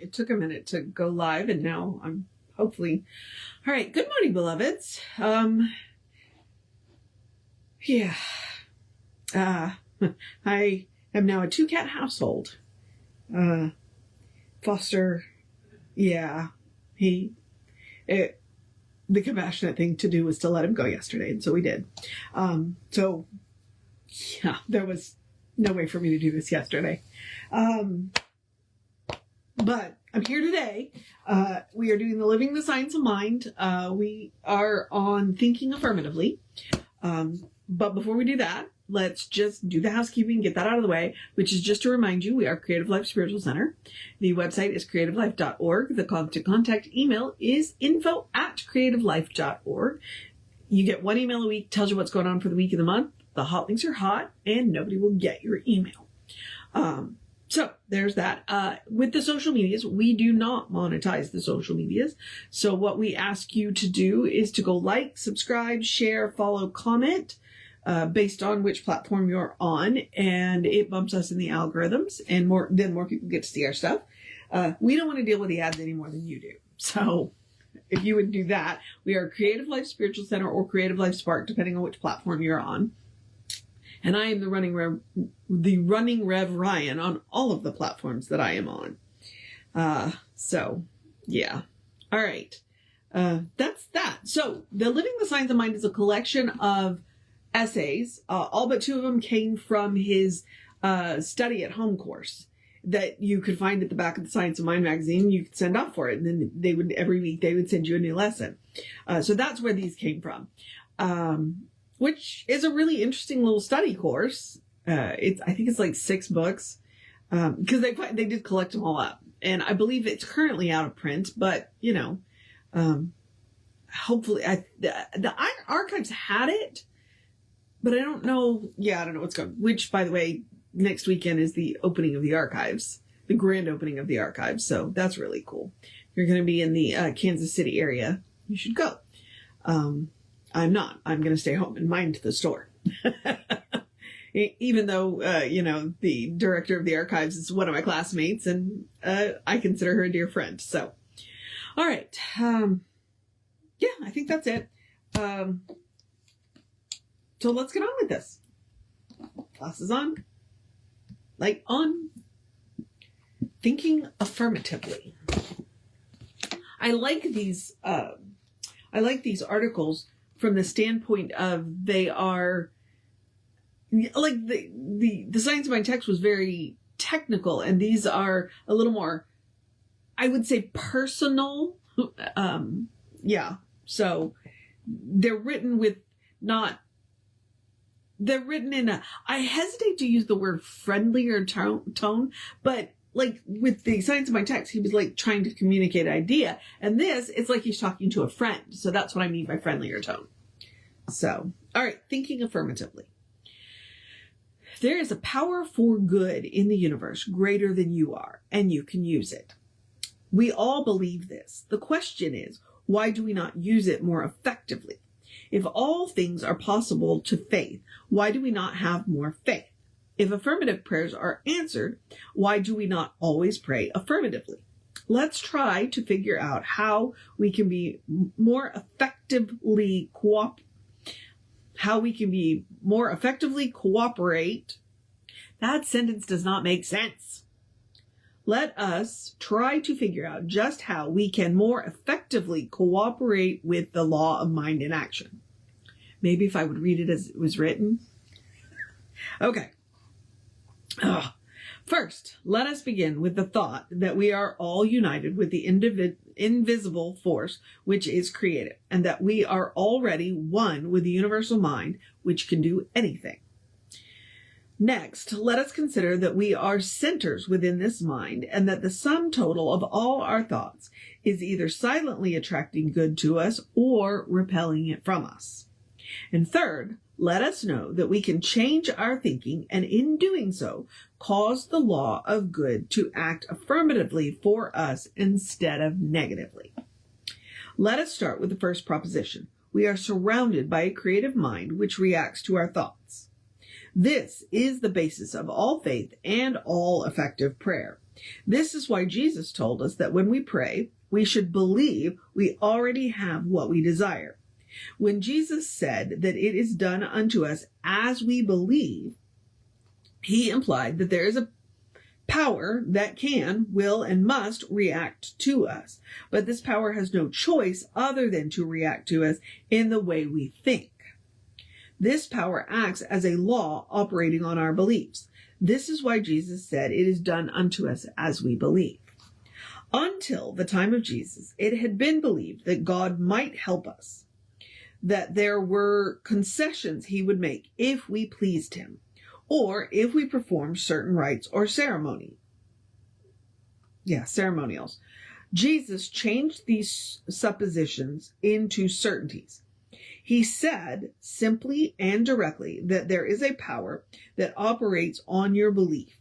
It took a minute to go live, and now I'm hopefully... All right. Good morning, beloveds. I am now a 2-cat household. Foster, the compassionate thing to do was to let him go yesterday, and so we did. There was no way for me to do this yesterday. But I'm here today. We are doing the Living the Science of Mind. We are on Thinking Affirmatively. But before we do that, let's just do the housekeeping, get that out of the way, which is just to remind you, we are Creative Life Spiritual Center. The website is creativelife.org. The contact email is info@creativelife.org. You get 1 email a week, tells you what's going on for the week of the month. The hot links are hot, and nobody will get your email. So there's that. With the social medias, we do not monetize the social medias. So what we ask you to do is to go like, subscribe, share, follow, comment, based on which platform you're on, and it bumps us in the algorithms, and more people get to see our stuff. We don't want to deal with the ads any more than you do. So if you would do that, we are Creative Life Spiritual Center or Creative Life Spark, depending on which platform you're on. And I am the running Rev Ryan on all of the platforms that I am on. All right. That's that. So the Living the Science of Mind is a collection of essays. All but 2 of them came from his study at home course that you could find at the back of the Science of Mind magazine. You could send off for it, and then every week they would send you a new lesson. So that's where these came from. Which is a really interesting little study course. I think it's like 6 books, because they did collect them all up, and I believe it's currently out of print. But hopefully, the archives had it, but I don't know. Yeah, I don't know what's going. Which, by the way, next weekend is the opening of the archives, the grand opening of the archives. So that's really cool. If you're going to be in the Kansas City area, you should go. I'm not. I'm going to stay home and mind the store. Even though, the director of the archives is one of my classmates, and I consider her a dear friend. So, all right. I think that's it. So let's get on with this. Glasses on. Light on. Thinking affirmatively. I like these articles from the standpoint of they are like the Science of Mind text was very technical, and these are a little more, I would say, personal. So they're written in a, I hesitate to use the word friendlier tone, but like with the Science of Mind text, he was like trying to communicate an idea. And this, it's like he's talking to a friend. So that's what I mean by friendlier tone. So, all right, thinking affirmatively. There is a power for good in the universe greater than you are, and you can use it. We all believe this. The question is, why do we not use it more effectively? If all things are possible to faith, why do we not have more faith? If affirmative prayers are answered, why do we not always pray affirmatively? Let's try to figure out how we can be more effectively cooperate. That sentence does not make sense. Let us try to figure out just how we can more effectively cooperate with the law of mind in action. Maybe if I would read it as it was written. Okay. First, let us begin with the thought that we are all united with the invisible force which is creative, and that we are already one with the universal mind which can do anything. Next, let us consider that we are centers within this mind, and that the sum total of all our thoughts is either silently attracting good to us or repelling it from us. And third, let us know that we can change our thinking, and in doing so, cause the law of good to act affirmatively for us instead of negatively. Let us start with the first proposition. We are surrounded by a creative mind which reacts to our thoughts. This is the basis of all faith and all effective prayer. This is why Jesus told us that when we pray, we should believe we already have what we desire. When Jesus said that it is done unto us as we believe, he implied that there is a power that can, will, and must react to us. But this power has no choice other than to react to us in the way we think. This power acts as a law operating on our beliefs. This is why Jesus said it is done unto us as we believe. Until the time of Jesus, it had been believed that God might help us, that there were concessions he would make if we pleased him, or if we performed certain rites or ceremonials. Jesus changed these suppositions into certainties. He said simply and directly that there is a power that operates on your belief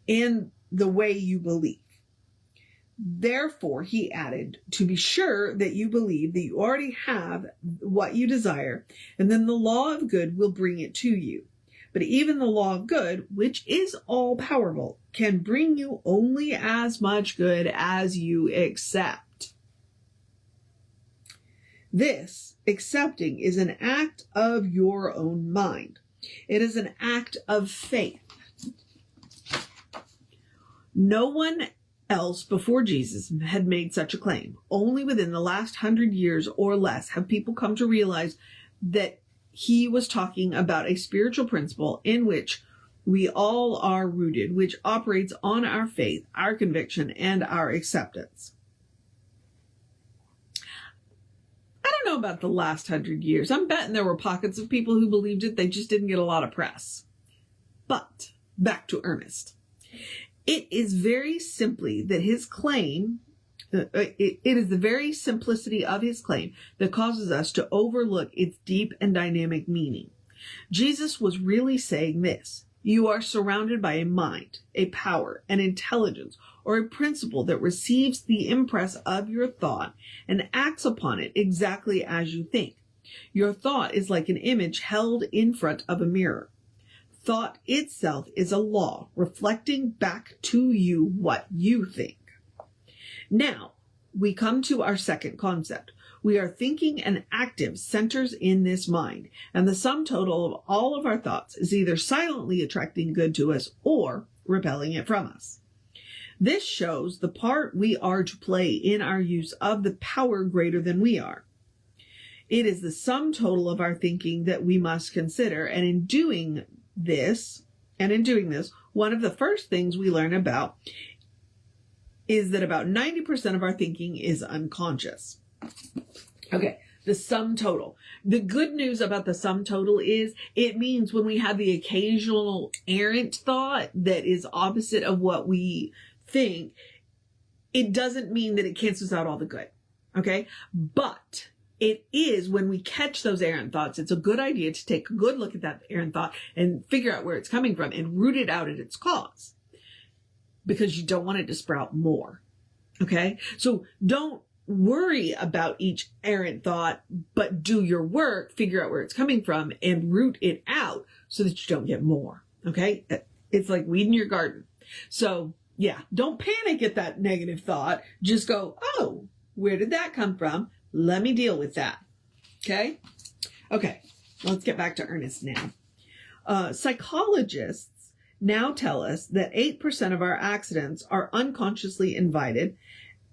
and the way you believe. Therefore, he added, to be sure that you believe that you already have what you desire, and then the law of good will bring it to you. But even the law of good, which is all powerful, can bring you only as much good as you accept. This accepting is an act of your own mind. It is an act of faith. No one else before Jesus had made such a claim. Only within the last 100 years or less have people come to realize that he was talking about a spiritual principle in which we all are rooted, which operates on our faith, our conviction, and our acceptance. I don't know about the last 100 years. I'm betting there were pockets of people who believed it. They just didn't get a lot of press. But back to Ernest. It is very simply that his claim, it is the very simplicity of his claim that causes us to overlook its deep and dynamic meaning. Jesus was really saying this: you are surrounded by a mind, a power, an intelligence, or a principle that receives the impress of your thought and acts upon it exactly as you think. Your thought is like an image held in front of a mirror. Thought itself is a law reflecting back to you what you think. Now, we come to our second concept. We are thinking and active centers in this mind, and the sum total of all of our thoughts is either silently attracting good to us or repelling it from us. This shows the part we are to play in our use of the power greater than we are. It is the sum total of our thinking that we must consider, and in doing this, one of the first things we learn about is that about 90% of our thinking is unconscious. Okay, the sum total. The good news about the sum total is it means when we have the occasional errant thought that is opposite of what we think, it doesn't mean that it cancels out all the good. Okay, but it is when we catch those errant thoughts, it's a good idea to take a good look at that errant thought and figure out where it's coming from and root it out at its cause, because you don't want it to sprout more. Okay, so don't worry about each errant thought, but do your work, figure out where it's coming from, and root it out so that you don't get more. Okay, it's like weeding your garden. So yeah, don't panic at that negative thought. Just go, oh, where did that come from? Let me deal with that. Okay, let's get back to Ernest now. Psychologists now tell us that 8% of our accidents are unconsciously invited.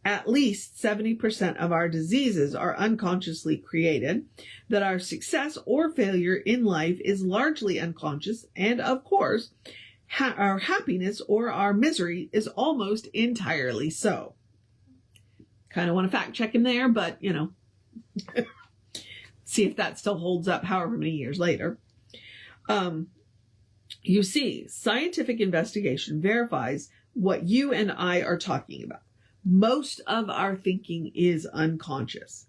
At least 70% of our diseases are unconsciously created, that our success or failure in life is largely unconscious, and of course, our happiness or our misery is almost entirely so. Kind of want to fact check him there, but see if that still holds up however many years later. You see, scientific investigation verifies what you and I are talking about. Most of our thinking is unconscious.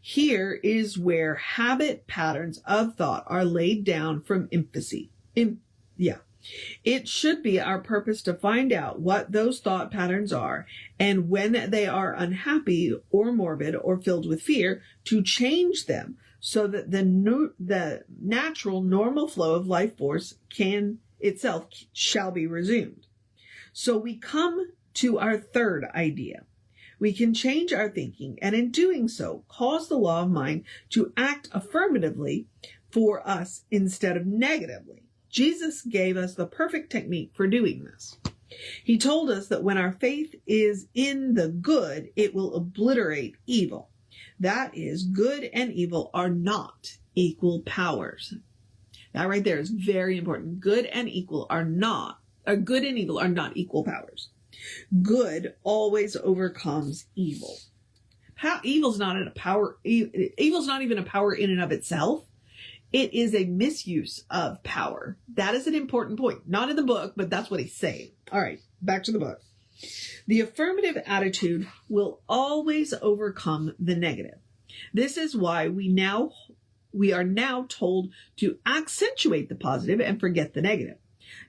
Here is where habit patterns of thought are laid down from infancy. It should be our purpose to find out what those thought patterns are, and when they are unhappy or morbid or filled with fear, to change them so that the natural, normal flow of life force shall be resumed. So we come to our third idea. We can change our thinking, and in doing so, cause the law of mind to act affirmatively for us instead of negatively. Jesus gave us the perfect technique for doing this. He told us that when our faith is in the good, it will obliterate evil. That is, good and evil are not equal powers. That right there is very important. Good and evil are not equal powers. Good always overcomes evil. Evil's not even a power in and of itself. It is a misuse of power. That is an important point. Not in the book, but that's what he's saying. All right, back to the book. The affirmative attitude will always overcome the negative. This is why we are now told to accentuate the positive and forget the negative.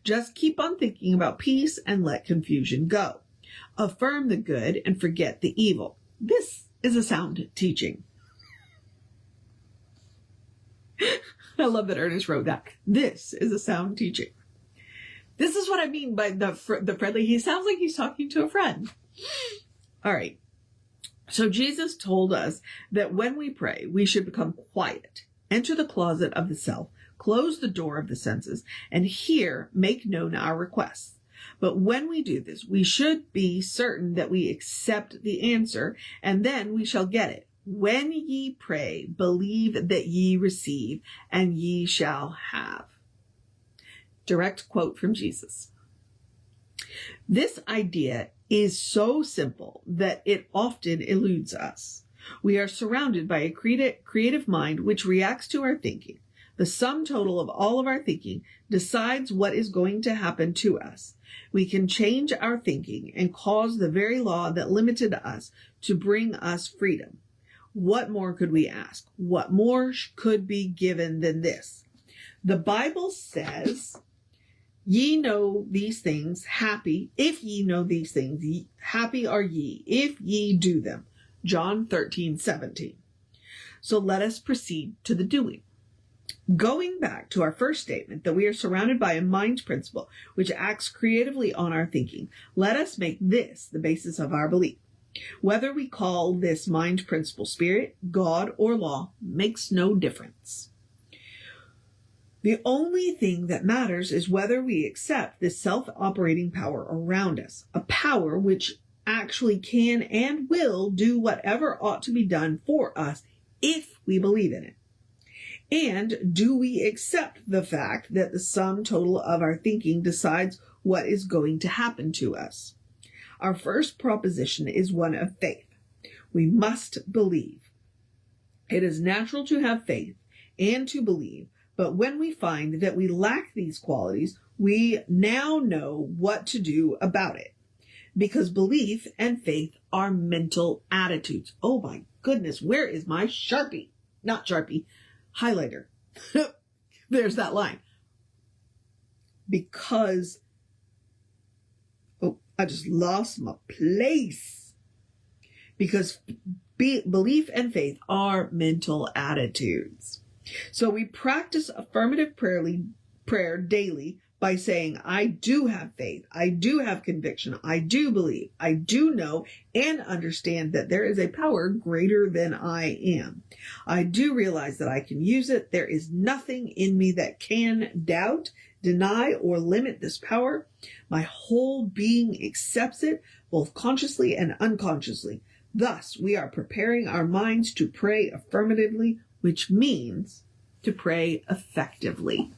Just keep on thinking about peace and let confusion go. Affirm the good and forget the evil. This is a sound teaching. I love that Ernest wrote that. This is a sound teaching. This is what I mean by the friendly. He sounds like he's talking to a friend. All right. So Jesus told us that when we pray, we should become quiet, enter the closet of the self, close the door of the senses, and here make known our requests. But when we do this, we should be certain that we accept the answer, and then we shall get it. When ye pray, believe that ye receive, and ye shall have. Direct quote from Jesus. This idea is so simple that it often eludes us. We are surrounded by a creative mind which reacts to our thinking. The sum total of all of our thinking decides what is going to happen to us. We can change our thinking and cause the very law that limited us to bring us freedom. What more could we ask? What more could be given than this? The Bible says, ye know these things, happy, if ye know these things, happy are ye, if ye do them. John 13:17. So let us proceed to the doing. Going back to our first statement that we are surrounded by a mind principle which acts creatively on our thinking, let us make this the basis of our belief. Whether we call this mind principle spirit, God, or law makes no difference. The only thing that matters is whether we accept this self-operating power around us, a power which actually can and will do whatever ought to be done for us if we believe in it. And do we accept the fact that the sum total of our thinking decides what is going to happen to us? Our first proposition is one of faith. We must believe. It is natural to have faith and to believe, but when we find that we lack these qualities, we now know what to do about it. Because belief and faith are mental attitudes. Oh my goodness, where is my Sharpie? Not Sharpie, highlighter. There's that line. Because, I just lost my place. Because belief and faith are mental attitudes. So we practice affirmative prayer daily by saying, I do have faith, I do have conviction, I do believe, I do know and understand that there is a power greater than I am. I do realize that I can use it. There is nothing in me that can doubt, deny, or limit this power. My whole being accepts it, both consciously and unconsciously. Thus, we are preparing our minds to pray affirmatively, which means to pray effectively.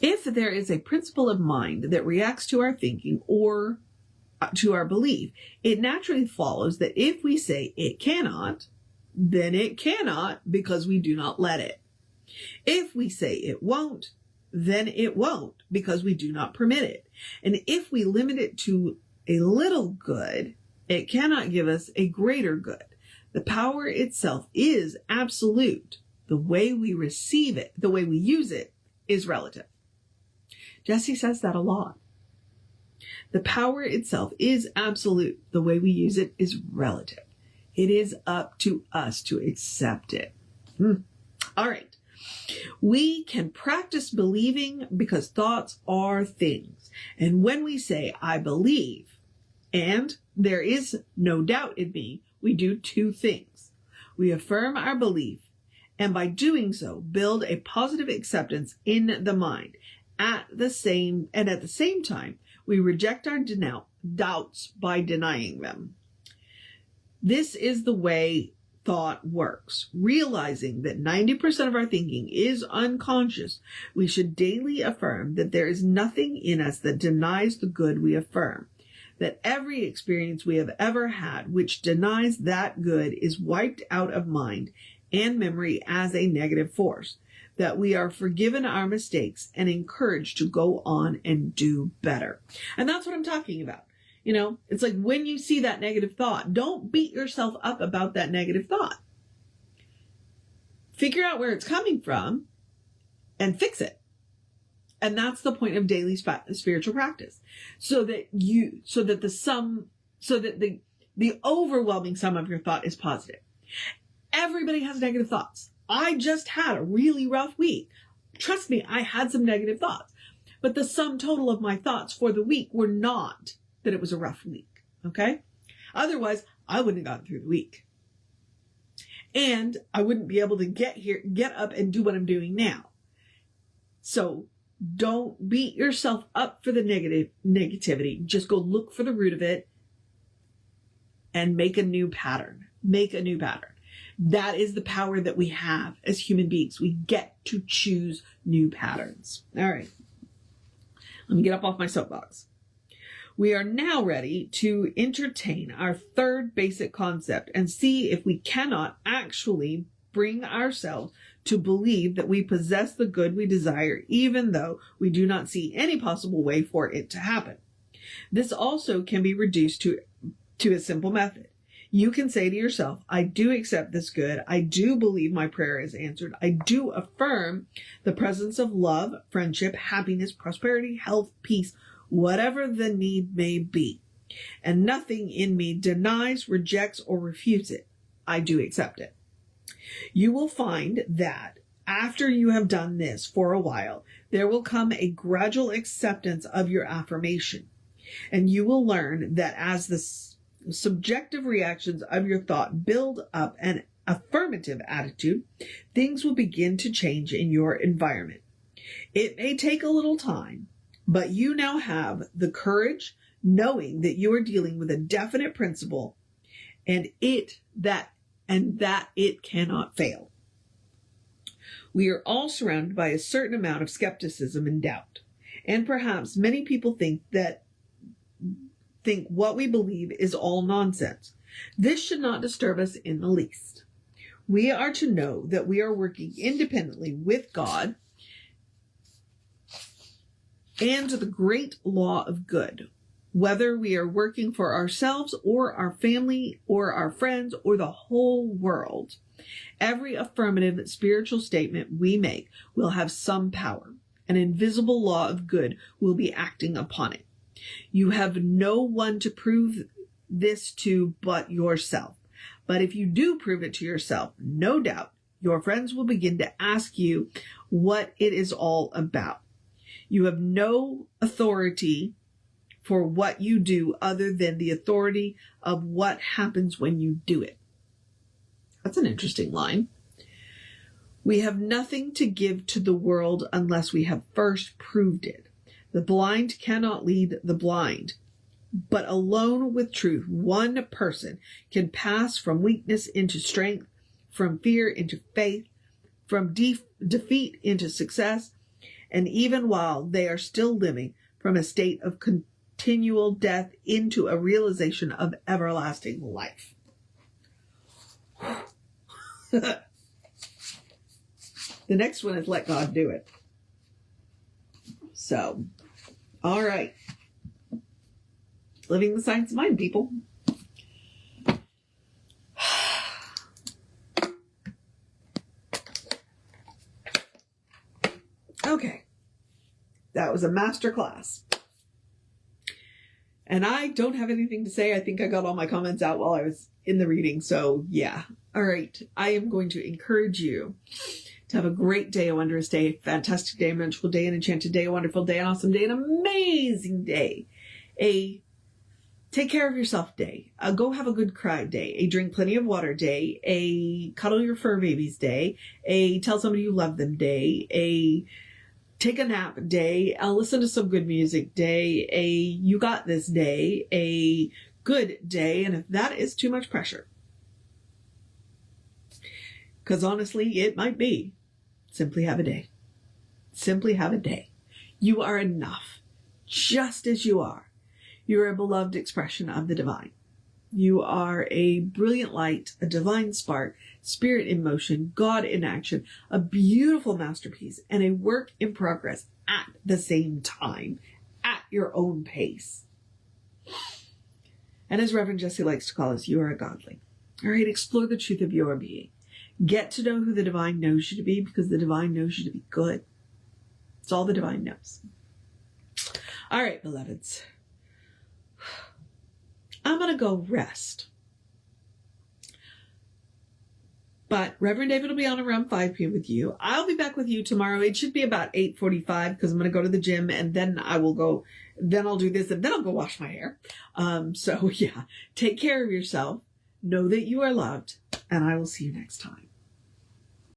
If there is a principle of mind that reacts to our thinking or to our belief, it naturally follows that if we say it cannot, then it cannot because we do not let it. If we say it won't, then it won't because we do not permit it. And if we limit it to a little good, it cannot give us a greater good. The power itself is absolute. The way we receive it, the way we use it, is relative. Jesse says that a lot. The power itself is absolute. The way we use it is relative. It is up to us to accept it. All right. We can practice believing because thoughts are things. And when we say, I believe, and there is no doubt in me, we do two things. We affirm our belief, and by doing so, build a positive acceptance in the mind. At the same time, we reject our doubts by denying them. This is the way thought works. Realizing that 90% of our thinking is unconscious, we should daily affirm that there is nothing in us that denies the good we affirm. That every experience we have ever had which denies that good is wiped out of mind and memory as a negative force. That we are forgiven our mistakes and encouraged to go on and do better. And that's what I'm talking about. You know, it's like when you see that negative thought, don't beat yourself up about that negative thought. Figure out where it's coming from and fix it. And that's the point of daily spiritual practice. So that the overwhelming sum of your thought is positive. Everybody has negative thoughts. I just had a really rough week. Trust me, I had some negative thoughts. But the sum total of my thoughts for the week were not that it was a rough week. Okay? Otherwise, I wouldn't have gotten through the week. And I wouldn't be able to get up and do what I'm doing now. So don't beat yourself up for the negativity. Just go look for the root of it and make a new pattern. Make a new pattern. That is the power that we have as human beings. We get to choose new patterns. All right. Let me get up off my soapbox. We are now ready to entertain our third basic concept and see if we cannot actually bring ourselves to believe that we possess the good we desire, even though we do not see any possible way for it to happen. This also can be reduced to a simple method. You can say to yourself, I do accept this good. I do believe my prayer is answered. I do affirm the presence of love, friendship, happiness, prosperity, health, peace, whatever the need may be. And nothing in me denies, rejects, or refutes it. I do accept it. You will find that after you have done this for a while, there will come a gradual acceptance of your affirmation. And you will learn that as the subjective reactions of your thought build up an affirmative attitude, things will begin to change in your environment. It may take a little time, but you now have the courage, knowing that you are dealing with a definite principle and that it cannot fail. We are all surrounded by a certain amount of skepticism and doubt. And perhaps many people think what we believe is all nonsense. This should not disturb us in the least. We are to know that we are working independently with God and the great law of good, whether we are working for ourselves or our family or our friends or the whole world. Every affirmative spiritual statement we make will have some power. An invisible law of good will be acting upon it. You have no one to prove this to but yourself. But if you do prove it to yourself, no doubt your friends will begin to ask you what it is all about. You have no authority for what you do other than the authority of what happens when you do it. That's an interesting line. We have nothing to give to the world unless we have first proved it. The blind cannot lead the blind, but alone with truth, one person can pass from weakness into strength, from fear into faith, from defeat into success, and even while they are still living, from a state of continual death into a realization of everlasting life. The next one is let God do it. So, all right. Living the science of mind, people. Okay. That was a master class. And I don't have anything to say. I think I got all my comments out while I was in the reading. So yeah. All right. I am going to encourage you to have a great day, a wondrous day, a fantastic day, a magical day, an enchanted day, a wonderful day, an awesome day, an amazing day. A take care of yourself day. A go have a good cry day. A drink plenty of water day. A cuddle your fur babies day. A tell somebody you love them day. A take a nap day. A listen to some good music day. A you got this day. A good day. And if that is too much pressure, because honestly, it might be, simply have a day. Simply have a day. You are enough, just as you are. You are a beloved expression of the divine. You are a brilliant light, a divine spark, spirit in motion, God in action, a beautiful masterpiece, and a work in progress at the same time, at your own pace. And as Reverend Jesse likes to call us, you are a godling. All right, explore the truth of your being. Get to know who the divine knows you to be, because the divine knows you to be good. It's all the divine knows. All right, beloveds. I'm going to go rest. But Reverend David will be on around 5 p.m. with you. I'll be back with you tomorrow. It should be about 8:45 because I'm going to go to the gym and then I'll do this and then I'll go wash my hair. So yeah, take care of yourself. Know that you are loved and I will see you next time.